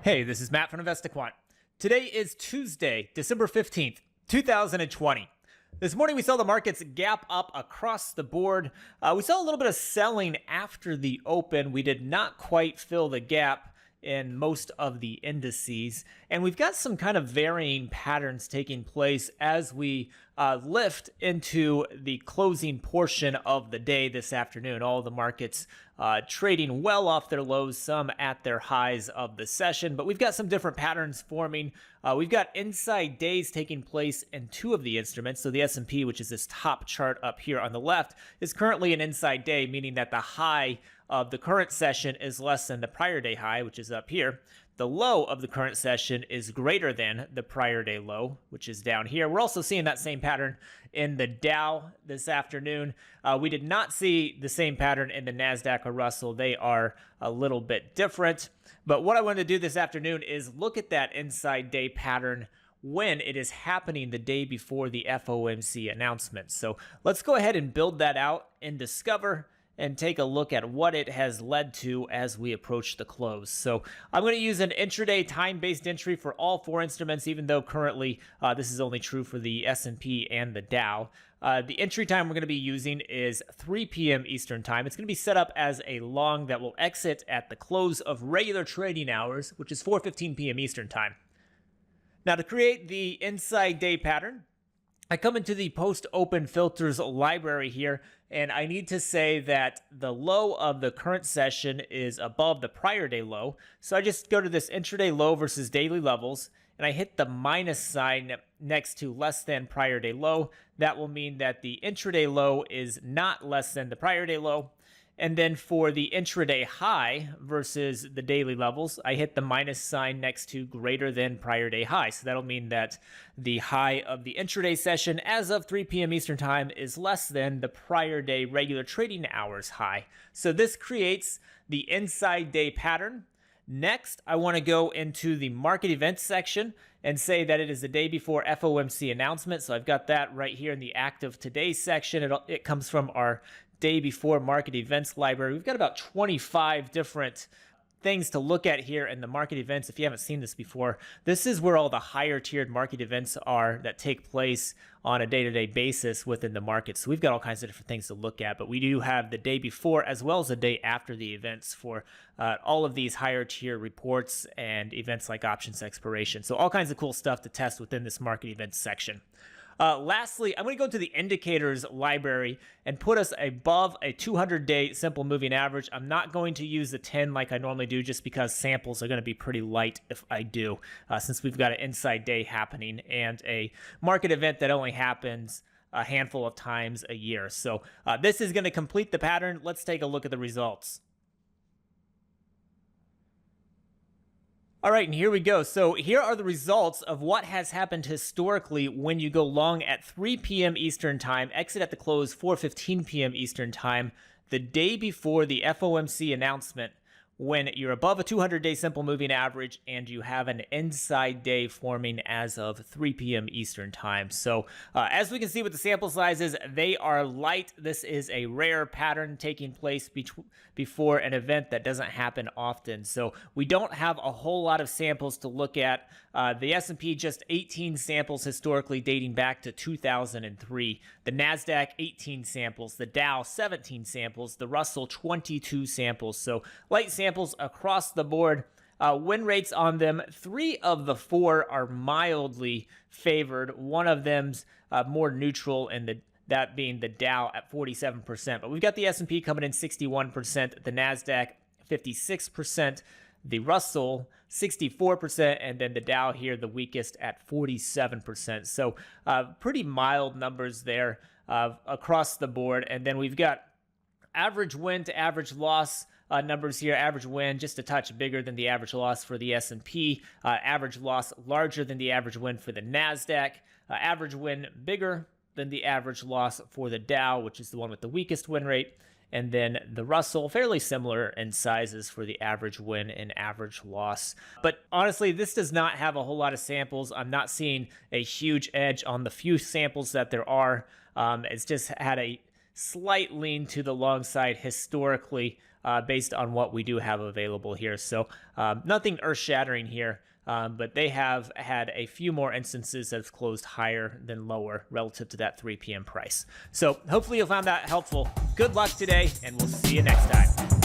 Hey, this is Matt from InvestiQuant. Today is Tuesday, December 15th, 2020. This morning we saw the markets gap up across the board. We saw a little bit of selling after the open. We did not quite fill the gap in most of the indices. And we've got some kind of varying patterns taking place as we lift into the closing portion of the day this afternoon. All the markets trading well off their lows, some at their highs of the session, but we've got some different patterns forming. We've got inside days taking place in two of the instruments. So the S&P, which is this top chart up here on the left, is currently an inside day, meaning that the high of the current session is less than the prior day high, which is up here. The low of the current session is greater than the prior day low, which is down here. We're also seeing that same pattern in the Dow this afternoon. We did not see the same pattern in the NASDAQ or Russell. They are a little bit different. But what I wanted to do this afternoon is look at that inside day pattern when it is happening the day before the FOMC announcement. So let's go ahead and build that out in Discover and take a look at what it has led to as we approach the close. So I'm going to use an intraday time-based entry for all four instruments, even though currently this is only true for the S&P and the Dow. The entry time we're going to be using is 3 p.m. Eastern time. It's going to be set up as a long that will exit at the close of regular trading hours, which is 4:15 p.m. Eastern time. Now, to create the inside day pattern, I come into the post-open filters library here, and I need to say that the low of the current session is above the prior day low. So I just go to this intraday low versus daily levels, and I hit the minus sign next to less than prior day low. That will mean that the intraday low is not less than the prior day low. And then for the intraday high versus the daily levels, I hit the minus sign next to greater than prior day high. So that'll mean that the high of the intraday session as of 3 p.m. Eastern time is less than the prior day regular trading hours high. So this creates the inside day pattern. Next, I want to go into the market events section and say that it is the day before FOMC announcement. So I've got that right here in the active today section. It comes from our day before market events library. We've got about 25 different things to look at here in the market events. If you haven't seen this before, this is where all the higher tiered market events are that take place on a day-to-day basis within the market. So we've got all kinds of different things to look at, but we do have the day before as well as the day after the events for all of these higher tier reports and events like options expiration. So all kinds of cool stuff to test within this market events section. Lastly, I'm going to go to the indicators library and put us above a 200-day simple moving average. I'm not going to use the 10 like I normally do just because samples are going to be pretty light if I do, since we've got an inside day happening and a market event that only happens a handful of times a year. So this is going to complete the pattern. Let's take a look at the results. All right, and here we go. So here are the results of what has happened historically when you go long at 3 p.m. Eastern time, exit at the close 4:15 p.m. Eastern time, the day before the FOMC announcement, when you're above a 200-day simple moving average and you have an inside day forming as of 3 p.m. Eastern time. So as we can see with the sample sizes, they are light. This is a rare pattern taking place before an event that doesn't happen often. So we don't have a whole lot of samples to look at. The S&P just 18 samples historically dating back to 2003. The NASDAQ 18 samples. The Dow 17 samples. The Russell 22 samples. So light samples across the board. Win rates on them, 3 of the 4 are mildly favored. One of them's more neutral, and that being the Dow at 47%. But we've got the S&P coming in 61%, the NASDAQ 56%, the Russell 64%, and then the Dow here the weakest at 47%. So pretty mild numbers there across the board. And then we've got average win to average loss numbers here. Average win just a touch bigger than the average loss for the S&P. Average loss larger than the average win for the NASDAQ. Average win bigger than the average loss for the Dow, which is the one with the weakest win rate. And then the Russell, fairly similar in sizes for the average win and average loss. But honestly, this does not have a whole lot of samples. I'm not seeing a huge edge on the few samples that there are. It's just had a slight lean to the long side historically based on what we do have available here. So nothing earth-shattering here, but they have had a few more instances that have closed higher than lower relative to that 3 p.m. price. So hopefully you'll find that helpful. Good luck today, and we'll see you next time.